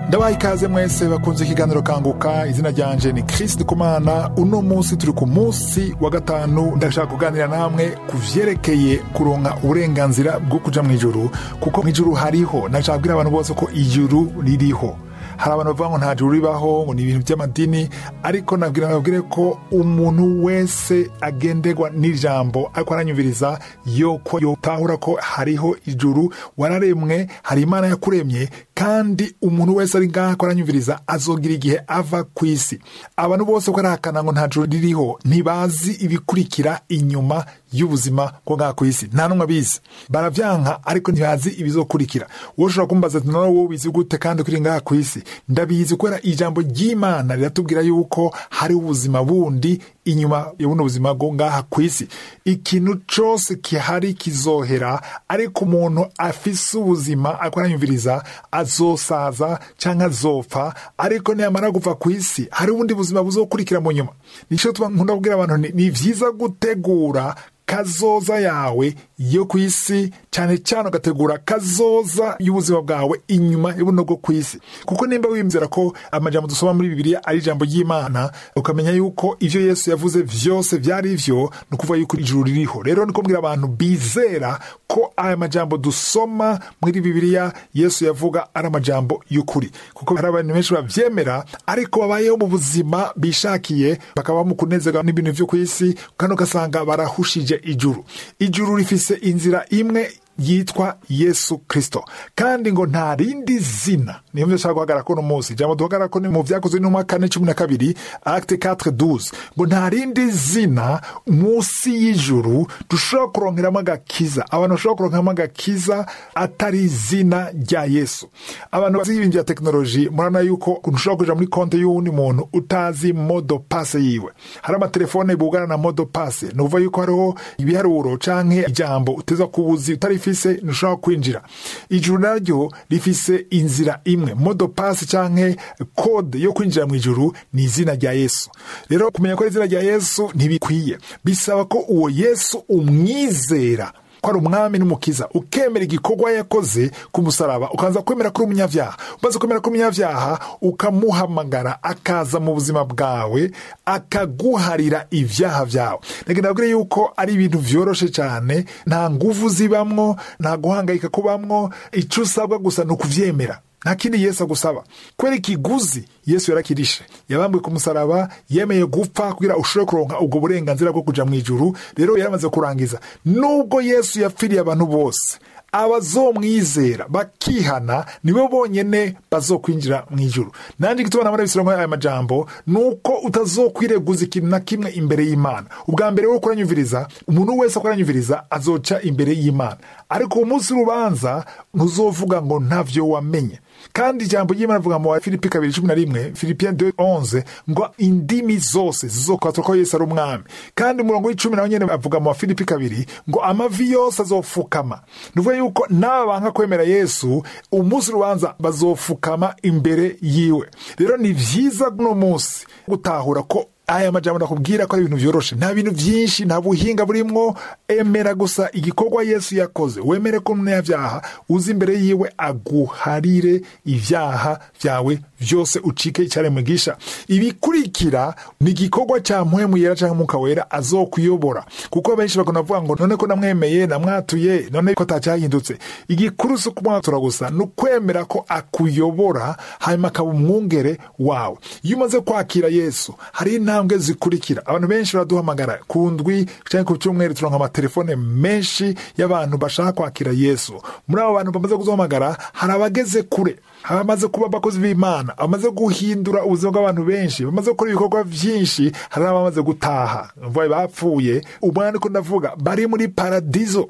Ndabaha ikaze mwese bakunze ikiganiro Kanguka. Izina ryanje ni Chris Ndikumana. Uno munsi turi ku munsi wa gatanu. Ndashaka kuganira namwe kuvyerekeye kuronka uburenganzira bwo kuja mu ijuru, kuko mu ijuru hariho. Ndashaka kubwira abantu bose ko ijuru ririho. Hari abantu bavuga ngo nta juru ribaho, ngo ni ibintu by'amadini, ariko nabwire ko umuntu wese agenderwa n'ijambo ariko aranyumviriza yoko yotahura ko hariho ijuru. Wararemwe, hari Imana yakuremye, kandi umuntu wese ari ngaha ko aranyumviriza azogira igihe ava ku isi. Abantu bose ko arahakana ngo nta juru ririho ntibazi ibikurikira inyuma y'ubuzima bwo ngaha ku isi. Nta numwe abizi, baravyanka ariko ntibazi ibizokurikira. Woshobora kumbaza ati none wowe ubizi gute kandi kuri ngaha ku isi? Ndabizi kubera ijambo ry'Imana riratubwira yuko hari ubuzima bundi inyuma y'ubuno buzima bwo ngaha ku isi. Ikintu cyose kihari kizohera, ariko umuntu afise ubuzima ariko aranyumviriza azosaza canke azopfa, ariko niyamara kuva ku isi hari ubundi buzima buzokurikira mu nyuma. Nico nkunda kubwira abantu, ni vyiza gutegura kazoza yawe yo ku isi, cyane cyane ugategura kazoza y'ubuzima bwawe inyuma y'ubuno bwo ku isi. Kuko nimba wimzera ko amajambo dusoma muri Bibiliya ari ijambo ry'Imana, ukamenya yuko ivyo Yesu yavuze vyose vyari ivyo, nukuvuga yuko ijuru ririho. Rero niko mbwira abantu bizera ko aya majambo dusoma muri Bibiliya Yesu yavuga ari amajambo y'ukuri. Kuko hari abantu benshi bavyemera ariko babayeho mu buzima bishakiye, bakaba mu kunezerwa n'ibintu vyo ku isi, kandi ugasanga barahushije ijuru. Ijuru rifise inzira imwe yitwa Yesu Kristo, kandi ngo nta rindi zina. Niyo nshaka guhagarara ko no munsi jambo duhagarara ko ni mu Vyakozwe n'Intumwa 4:12, Acte 4:12, ngo nta rindi zina munsi y'ijuru dushobora kuronkeramo agakiza. Abantu bashobora kuronkeramo agakiza atari izina rya Yesu. Abantu bazi ibintu bya teknoloji, murana yuko ushobora kuja muri konte y'uwundi muntu utazi modo passe yiwe. Hari amatelefone bugana na modo passe, nuvuga yuko hariho ibiharuro canke ijambo uteza kubuzi utari nushobora kwinjira. Ijuru naryo rifise inzira imwe, modo pass canke code yo kwinjira mu ijuru ni izina rya Yesu. Rero kumenya ko izina rya Yesu ntibikwiye, bisaba ko uwo Yesu umwizera ko ari umwami n'umukiza, ukemera igikorwa yakoze ku musaraba, ukanza kwemera ko uri umunyavyaha. Umaze kwemera ko umunyavyaha, ukamuhamagara akaza mu buzima bwawe, akaguharira ivyaha vyawe. Nege ndabwire yuko ari ibintu vyoroshe cyane, nta nguvu zibamwo, nta guhangayika kubamwo. Ico usabwa gusa ni ukuvyemera. Nta kindi Yesu agusaba. Kwera ikiguzi Yesu yarakirishe, yabambwe ku musaraba, yemeye gupfa kugira ushobore kuronka ubwo burenganzira bwo kuja mu ijuru. Rero yaramaze kurangiza. Nubwo Yesu yapfiriye abantu bose, abazomwizera bakihana nibo bonyene bazokwinjira mu ijuru. Nandi gitubona muri Bisirayeli aya majambo nuko utazokwireguza ikintu na kimwe imbere y'Imana. Ubwa mbere wo kuranyumviriza, umuntu wese akoranyumviriza azoca imbere y'Imana, ariko umunsi rubanza ntuzovuga ngo ntavyo wamenye. Kandi ijambo ry'Imana rivuga mu Filipi 2:11, Philippiens 2:11, ngo indimi zose zizokwatwa ko Yesu ari umwami. Kandi umurongo w'icumi nawo nyene avuga mu Filipi 2 ngo amavi yose azofukama. Nuvuga yuko naba banka kwemera Yesu, umunsi rubanza bazofukama imbere yiwe. Rero ni vyiza no munsi gutahura ko aya majambo ndakubwira ko ari ibintu vyoroshe, nta bintu vyinshi, nta buhinga burimwo. Emera gusa igikorwa Yesu yakoze, wemere ko umunyavyaha, uzi imbere yiwe aguharire ivyaha vyawe vyose, ucike icyare mwigisha. Ibikurikira ni igikorwa cya mpwemu yera canke Mwuka Wera azokuyobora. Kuko benshi bakona vuga ngo none ko namwemeye, namwatuye, none ko tacyahindutse. Igikuru cyo kumwatura gusa no kwemera ko akuyobora, hanyuma akaba umwungere wawe. Iyo umaze kwakira Yesu, hari intambwe zikurikira. Abantu benshi baraduhamagara ku ndwi cyangwa ku cyumweru, turonka amatelefone menshi y'abantu bashaka kwakira Yesu. Muri abo bantu bamaze kuzohamagara, hari abageze kure, abamaze kuba abakozi b'Imana, abamaze guhindura ubuzima bw'abantu benshi, bamaze gukora ibikorwa vyinshi, hari abamaze gutaha, mvuye bapfuye. Umwana ko ndavuga bari muri paradizo,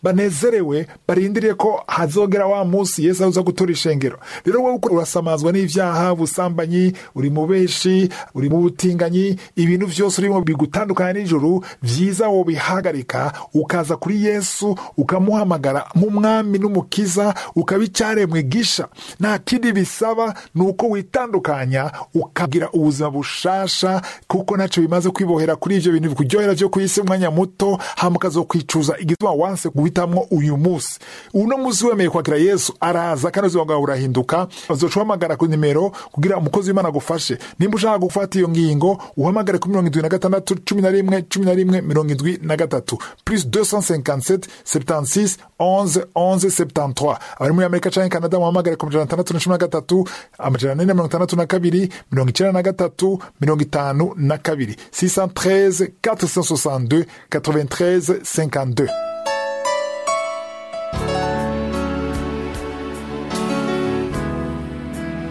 banezerewe, barindiriye ko hazogera wa munsi Yesu aza gutora ishengero. Rero wowe uko urasamazwa n'ivyaha, busambanyi, uri mu beshi, uri mu butinganyi, ibintu vyose urimo bigutandukanya n'ijuru, vyiza wo bihagarika, ukaza kuri Yesu, ukamuhamagara mu mwami n'umukiza, ukabicyare mwigisha. Nta kindi bisaba, nuko nuko witandukanya ukagira ubuzima bushasha, kuko naco bimaze kwibohera kuri ivyo bintu bikuryohera vyo kwisi umwanya muto, hama ukazokwicuza igituma wanse guhitamwo uyu musi. Uno musi wemeye kwakira Yesu, araza kandi ubuzima bwawe burahinduka. Uzoca uhamagara ku nimero kugira umukozi w'Imana agufashe. Nimba ushaka gufata iyo ngingo, uhamagare ku 76 11 11 73 plus 257 76 11 11 73. Abari muri Amerika canke Canada muhamagare ku 613 462 93 52 613 462 93 52.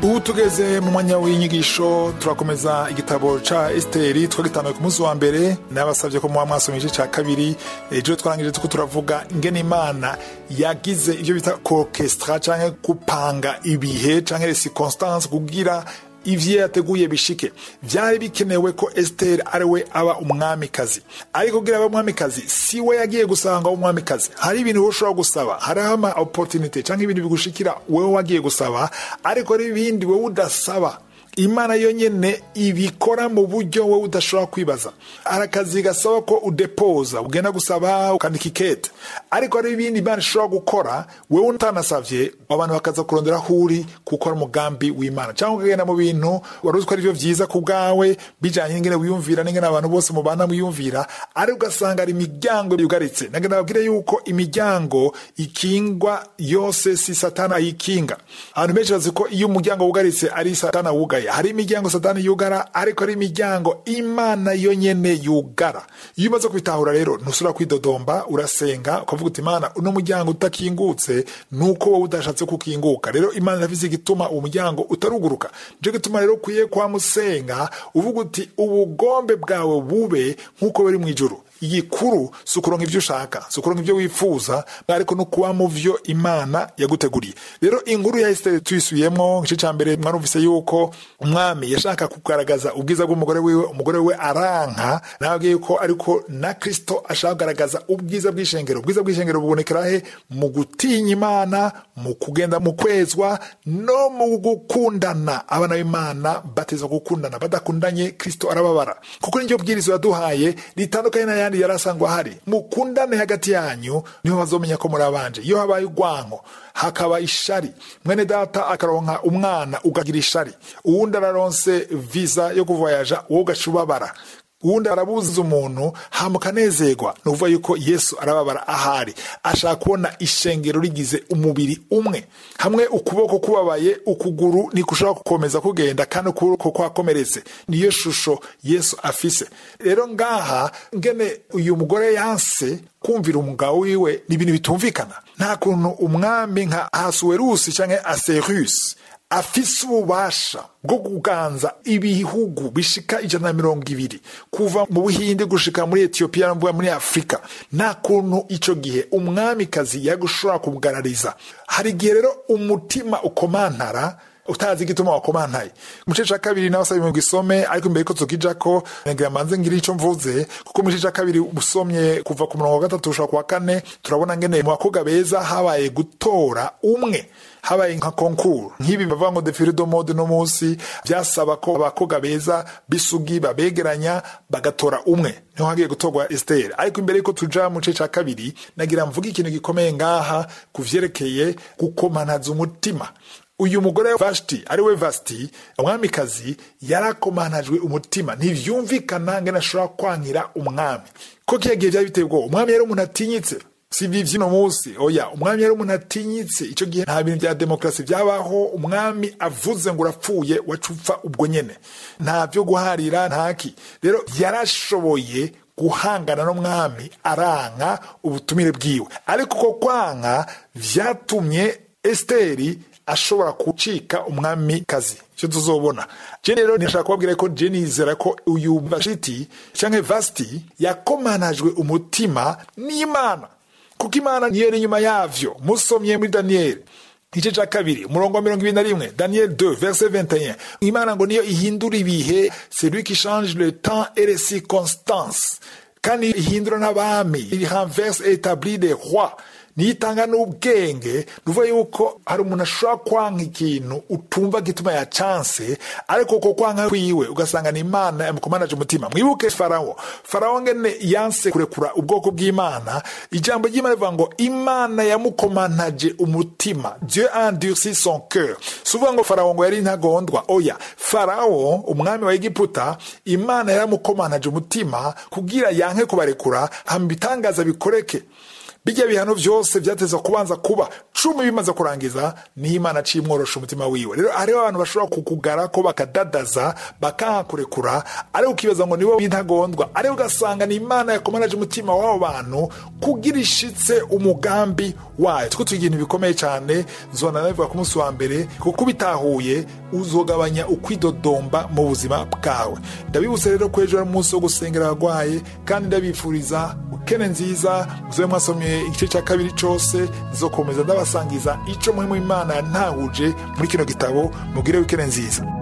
Ubu tugeze mu mwanya w'inyigisho, turakomeza igitabo ca Esteri. Twagitanguye ku munsi wa mbere, nabasavye ko muba mwasomye igice ca kabiri. Ejo twarangije tuko turavuga ingene Imana yagize ivyo bita orchestra canke kupanga ibihe canke les circonstances kugira ivyo yateguye bishike. Vyari bikenewe ko Esther ariwe aba umwamikazi, ariko kugira aba umwamikazi siwe yagiye gusanga umwamikazi. Hari ibintu ushobora gusaba, hari ama opportunity canke ibintu bigushikira wewe wagiye gusaba, ariko hari ibindi wewe udasaba. Imana yonyene ibikora mu buryo wewe udashobora kwibaza. Arakazi gasaba ko udepoza, ugenda gusaba ukandika ikete, ariko hari ibindi Imana ishobora gukora wewe utanasavye, abantu bakaza kurondera huri gukora umugambi w'Imana. Cyangwa ukagenda mu bintu waruzi ko ari byo vyiza ku bwawe, bijanye n'ingene wiyumvira n'ingene abantu bose mubana muyumvira, ariko ugasanga ari imiryango yugaritse. Nagenda babwire yuko imiryango ikingwa yose si Satani ayikinga. Abantu benshi bazi ko iyo umuryango wugaritse ari Satani wugaye. Hari imiryango Satani yugara, ariko ari imiryango Imana yonyene yugara. Iyo umaze kubitahura rero, ntusura kwidodomba, urasenga ukavuga uti Imana, uno muryango utakingutse nuko wowe udashatse kukinguka. Rero Imana yavuze igituma uwo muryango utaruguruka. Nje gituma rero kuye kwa musenga uvuga uti ubugombe bwawe bube nkuko bari mu ijuru. Igikuru sukuronka ivyo ushaka, sukuronka ivyo wifuza, ariko no kuba mu vyo Imana yaguteguriye. Rero inkuru ya Esther tuyisubiyemo. Igice ca mbere mwarumvise yuko umwami yashaka kugaragaza ubwiza bw'umugore wiwe, umugore we aranka. Nabwiye yuko ariko na Kristo ashaka kugaragaza ubwiza bw'ishengero. Ubwiza bw'ishengero bubonekera he? Mu gutinya Imana, mu kugenda mu kwezwa, no mu gukundana. Abana b'Imana bateza gukundana, badakundanye Kristo arababara. Kuko n'iryo bwirizo yaduhaye ritandukanye na yandi yarasangwa hari. Mukundane hagati yanyu niho bazomenya ko muri abanje. Iyo habaye ugwanko, hakaba ishari, mwene data akaronka umwana ugagira ishari, uwundi araronse visa yo kuvoyaja wowe ugacubabara, uwundi arabuza umuntu hamukanezerwa. Nuvuga yuko Yesu arababara ahari, ashaka kubona ishengero rigize umubiri umwe. Hamwe ukuboko kubabaye, ukuguru nikushaka gukomeza kugenda, kandi ukuboko kwakomeretse. Niyo shusho Yesu afise. Rero ngaha ngene uyu mugore yanse kumvira umugabo wiwe ni ibintu bitumvikana. Nta kuntu umwami nka Ahasuwerusi canke Aserus afise ububasha bwo kuganza ibihugu bishika 120 kuva mu Buhinde gushika muri Ethiopia no muri Afrika. Nta kuntu ico gihe umwamikazi yagushobora kubugarariza. Hari gihe rero umutima ukomantara utazi igituma wakomantaye. Mu gice ca kabiri nabasabye mu gisome, ariko imbere ko tukijako ngira manze ngira ico mvuze, kuko mu gice ca kabiri usomye kuva ku murongo wa 3 ushaka kwa 4 turabona ngene mu bakoga beza habaye gutora umwe, habaye nka concours nk'ibi bavuga ngo défilé de mode no munsi, byasaba ko abakoga beza bisugi babegeranya bagatora umwe. Niho hagiye gutorwa Esther. Ariko imbere ko tuja mu gice ca kabiri nagira mvuga ikintu gikomeye ngaha kuvyerekeye gukomanaza umutima. Uyu mugore Vashti, ariwe Vashti, umwamikazi, yarakomanajwe umutima. Ntivyumvikana ngene ashobora kwankira umwami. Ko kiyagiye byari biteye ubwoba. Umwami yari umuntu atinyitse. Si vyino munsi, oya, umwami yari umuntu atinyitse. Ico gihe nta bintu bya demokrasi byabaho. Umwami avuze ngo urapfuye wacupfa ubwo nyene. Nta byo guharira ntaki. Rero yarashoboye guhangana n'umwami, aranka ubutumire bwiwe. Ariko ko kwanka vyatumye Esteri ashobora kucika umwami kazi. Cyo tuzobona. Je rero nishaka kubabwira ko je nizera ko uyu Vashti canke Vashti yakomanajwe umutima n'Imana. Kuko Imana niyo iri nyuma yavyo. Musomye muri Daniel igice ca kabiri umurongo wa 21, Daniel 2 verset 21. Imana ngo niyo ihindura ibihe, c'est lui qui change le temps et les circonstances. Kandi ihindura n'abami, il renverse et établit des rois. niyitanga n'ubwenge. Nuvuga yuko hari umuntu ashobora kwanka ikintu utumva gituma ya chance, ariko ko kwanka kwiwe ugasanga ni Imana yamukomanaje umutima. Mwibuke Farawo ngene yanse kurekura ubwoko bw'Imana. Ijambo ry'Imana rivuga ngo Imana yamukomanaje umutima. Dieu a endurci son cœur. Suvuga ngo Farawo ngo yari ntagondwa. Oya, Farawo umwami wa Egiputa, Imana yaramukomanaje umutima kugira yanke kubarekura, hambitangaza bikoreke. Bijya bihano byose byateza kubanza kuba 10 bimaze kurangiza, ni Imana cimworosha umutima wiwe. Rero ari abantu bashobora kukugara ko bakadadaza bakakurekura, ari ukibaza ngo nibo bintagondwa, ari ugasanga ni Imana yakomanaje umutima w'abo bantu kugira ishitse umugambi wayo. Tuko tugira bikomeye cyane, zona nabivuga ku munsi wa mbere, kuko bitahuye uzogabanya ukwidodomba mu buzima bwawe. Ndabibuse rero kwejo ari umunsi wo gusengera abagwaye, kandi ndabifuriza ukene nziza. Muzobe mwasomye igice cya kabiri cyose, nzokomeza ndabasangiza ico muhimu Imana ntahuje muri kino gitabo. Mugire wikene nziza.